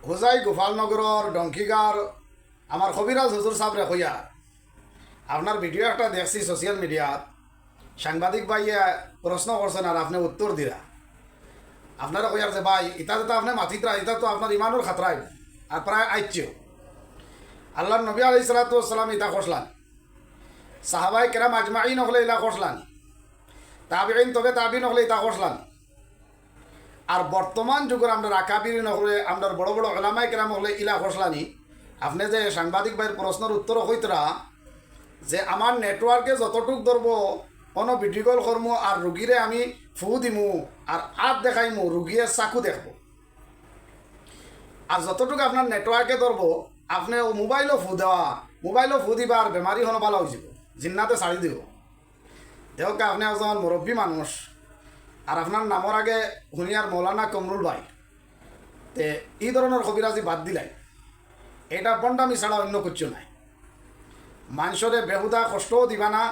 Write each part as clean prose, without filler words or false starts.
হোজাই গোপালনগরের ডঙ্কিগার আমার কবিরাজ হুজুর সাহেবরে কইয়া আপনার ভিডিও একটা দেখছি সোশ্যাল মিডিয়াত সাংবাদিক ভাইয়ে প্রশ্ন করছেন আর আপনি উত্তর দিরা আপনারা কইয়ার যে ভাই ইটা তো আপনি মাথিতরা এটা তো আপনার ইমানুর খাতরাই আর প্রায় আইচ্ছেও আল্লাহর নবী আলাইহিস সালাতু ওয়াস সালাম ইটা করছলান সাহাবায়ে কেরাম আজমাইন হলে ইলা করছলান তাবিঈন তবে তাবিঈন হলে ইটা করছলান আর বর্তমান যুগের আমরা আকাবির নহলে আমরা বড় বড় ওলামায়ে কেরাম হলে ইলা করছলানি আপনি যে সাংবাদিক ভাইয়ের প্রশ্নের উত্তর হইতরা যে আমার নেটওয়ার্কে যতটুক ধরব কোনো ভিডিও কল করমু আর রুগীরে আমি ফু দিমু আর আত দেখাইমু রুগীয়ে চাকু দেখব আর যতটুকু আপনার নেটওয়ার্কে ধরব আপনি মোবাইলও ফু দেওয়া মোবাইলও ফু দিবা আর বেমারি হনো ভালো হয়ে যাব জিন্নাতে ছাড়ি দিব দেখক আপনি একজন মুরব্বী মানুষ আর আপনার নামর আগে হুনিয়ার মৌলানা কমরুল ভাই তে এই ধরনের কবিরাজি বাদ দিলাই এটা বন্ডামি ছাড়া অন্য কিছু নাই মানুষরে বেহুদা কষ্টও দিবা না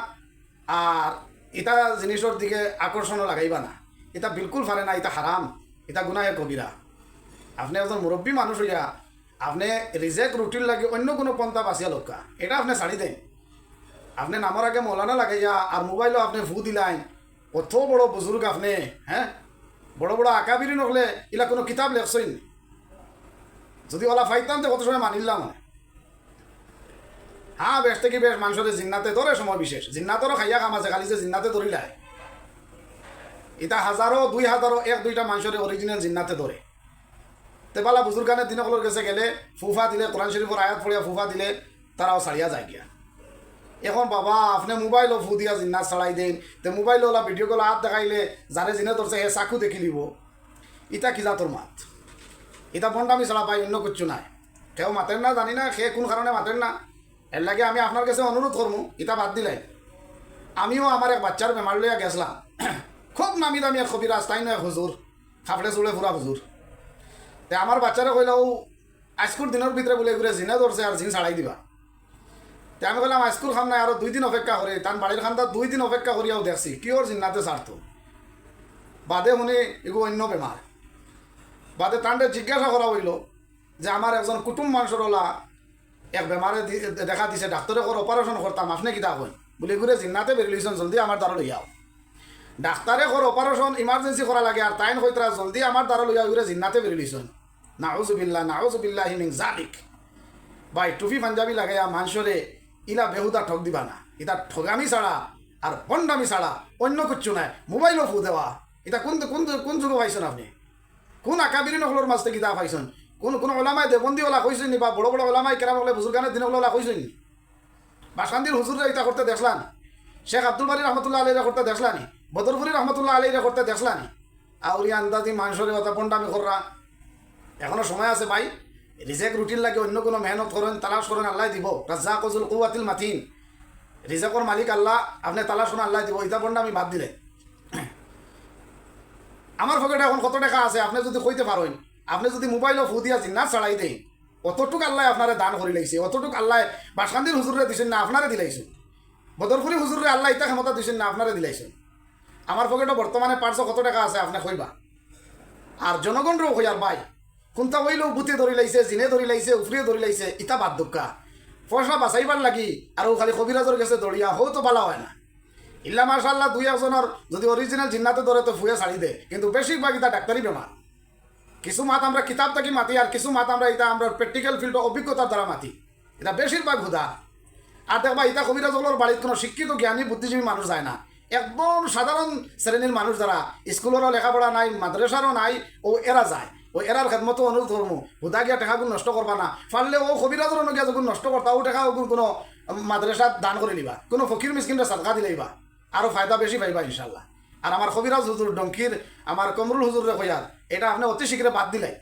আর এটা জিনিসের দিকে আকর্ষণও লাগাইবা না এটা বিলকুল পারে না এটা হারাম এটা গুনাহে কবিরা আপনি একজন মুরব্বী মানুষ হইয়া আপনি রিজেক্ট রুটিন লাগে অন্য কোনো পন্থা বাঁচিয়া লোকা এটা আপনি ছাড়ি দেন আপনি নামর আগে মৌলানা লাগাইয়া আর মোবাইলও আপনি ফু দিলাই কত বড় বুজুর্গ আপনি হ্যাঁ বড় বড় আকাবিরি নহলে এলা কোনো কিতাব লেখছইন যদি ওলা ফাইতাম তো কত সময় মানিলাম হ্যাঁ বেশ থেকে বেশ মানুষের জিন্নাতে ধরে সময় বিশেষ জিন্নাতেরও খাইয়া কাম আছে খালি যে জিন্নাতে ধরিলাই এটা হাজারো 2000 1-2টা মানুষের অরিজিনাল জিন্নাতে ধরে তেবালা বুজুর্গানের দিনকলোর কাছে গেলে ফুফা দিলে কোরআন শরীফের আয়াত পড়িয়া ফুফা দিলে তারাও ছাড়িয়া যায় গিয়া এখন বাবা আপনি মোবাইলও ফু দিয়া জিন্নাত ছাড়াই দেন তো মোবাইল ওলা ভিডিও কল হাত দেখাইলে যারে জিনে ধরছে হে চাকু দেখি দিব ইটা কি জাতর মাত এটা বন্ডামি ছাড়া পাই অন্য কিচ্ছু নাই কেউ মাতেন না জানি না সে কোন কারণে মাতেন না এর লাগে আমি আপনার কাছে অনুরোধ করবো এটা বাদ দিলাই আমিও আমার এক বাচ্চার বেমার লইয়া গেছিলাম খুব নামি দামি এক কবিরাজ তাই নয় হুজুর খাপড়ে চুলে ফুরা হুজুর তে আমার বাচ্চারা কইলাও আজকুর দিনের ভিতরে বলে ঘুরে জিনে ধরছে আর জিন ছাড়াই দিবা তে আমি বললাম আজকুর খাম নাই আরো 2 দিন অপেক্ষা করে তার বাড়ির খানটা 2 দিন অপেক্ষা করিয়াও দেখছি কি ওর জিন্নাতে ছাড়তো বাদে শুনে এগো অন্য বেমার বাদে তান্ডে জিজ্ঞাসা করা হইল যে আমার একজন কুটুম মানুষের ওলা এক বেমারে দেখা দিছে ডাক্তারে করে অপারেশন করতাম আপনি কিতা কই বলে ঘুরে জিন্নাতে বেরিয়েছেন জলদি আমার দ্বারা লইয়াও ডাক্তারে করে অপারেশন ইমার্জেন্সি করা লাগে আর তাইন কইতরা জলদি আমার দ্বারা লইয়া ঘুরে জিন্নাতে বেরিয়েছেন নাউজুবিল্লাহ মিন জালিক ভাই টুপি পাঞ্জাবি লাগাইয়া মানুষরে ইলা বেহুদা ঠক দিবা না এটা ঠগামি ছাড়া আর বন্ডামি ছাড়া অন্য কিচ্ছু নাই মোবাইলও ফু দেওয়া এটা কোন কোন কোন যুগে পাইছেন আপনি কোন আকাবিরি নকলের মাঝে কিতা পাইছেন কোন কোন ওলামায় দেবন্দি ওলা কইছেন নি বা বড় বড় ওলামায় কেরাম বলে বুজুর্গানের দিনে ওলা কইছেন নি বাসান্দির হুজুরে এটা করতে দেখলাম শেখ আব্দুল বারি রহমতুল্লাহ আলীরা করতে দেখলানি বদরপুরি রহমতুল্লাহ আলীরা করতে দেখলানি আউরি আন্দাজি মানুষের কথা বন্ডামি কররা এখনো সময় আছে ভাই রিজেক রুটিন লাগে অন্য কোনো মেহনত করেন তালাশ করেন আল্লাহ দিব রাজ্জা কজুল কুয়াতিল মাতিন রিজেকর মালিক আল্লাহ আপনি তালাশ করেন আল্লাহ দিব ইটা বন্ডামি বাদ দিলে আমার পকেটে এখন কত টাকা আছে আপনি যদি কইতে পারেন আপনি যদি মোবাইলও ফু দিয়া জিন্নাত ছাড়াই দেন অতটুক আল্লাহ আপনারে দান করে লাইছে অতটুক আল্লাহ বাসকান্দির হুজুরে দিছেন না আপনারে দিলাইছেন বদরপুরি হুজুরে আল্লাহ ইটা ক্ষমতা দিছেন না আপনারে দিলাইছেন আমার পকেটে বর্তমানে 500 কত টাকা আছে আপনি কইবা আর জনগণরাও কই আর ভাই কোনটা হইলেও বুতে ধরি লাইছে জিনে ধরি লাইছে উফরিয়ে ধরি লাইছে ইটা বাদ দোকা পয়সা বাঁচাইবার লাগি আর খালি কবিরাজের কাছে দৌড়িয়া হো তো ভালো হয় না ইল্লা মাশাআল্লাহ 2-1জনের যদি অরিজিনাল জিন্নাতে ধরে তো ফুয়ে ছাড়ি দে কিন্তু বেশিরভাগ এটা ডাক্তারি বেমার কিছু মাত আমরা কিতাব থাকি মাতি আর কিছু মাত আমরা এটা আমরা প্র্যাকটিক্যাল ফিল্ড অভিজ্ঞতার দ্বারা মাতি এটা বেশিরভাগ হুদা আর দেখবা এটা কবিরাজগুলোর বাড়ির কোনো শিক্ষিত জ্ঞানী বুদ্ধিজীবী মানুষ যায় না একদম সাধারণ শ্রেণীর মানুষ যারা স্কুলেরও লেখাপড়া নাই মাদ্রাসারও নাই ও এরা যায় ও এরার খেদমতো অনুরোধ করবো হুদা গিয়া টাকাগুলো নষ্ট করবা না পারলে ও কবিরাজের গিয়া যখন নষ্ট করতা ও টাকা ওগুন কোনো মাদ্রাসাত দান করে নিবা কোনো ফকির মিসকিনটা সাদকা দিলেইবা আরও ফায়দা বেশি পাইবা ইনশাল্লাহ আর আমার কবিরাজ হুজুর ডঙ্কির আমার কমরুল হুজুরে কইয়ার এটা আপনি অতি শীঘ্রে বাদ দিলাই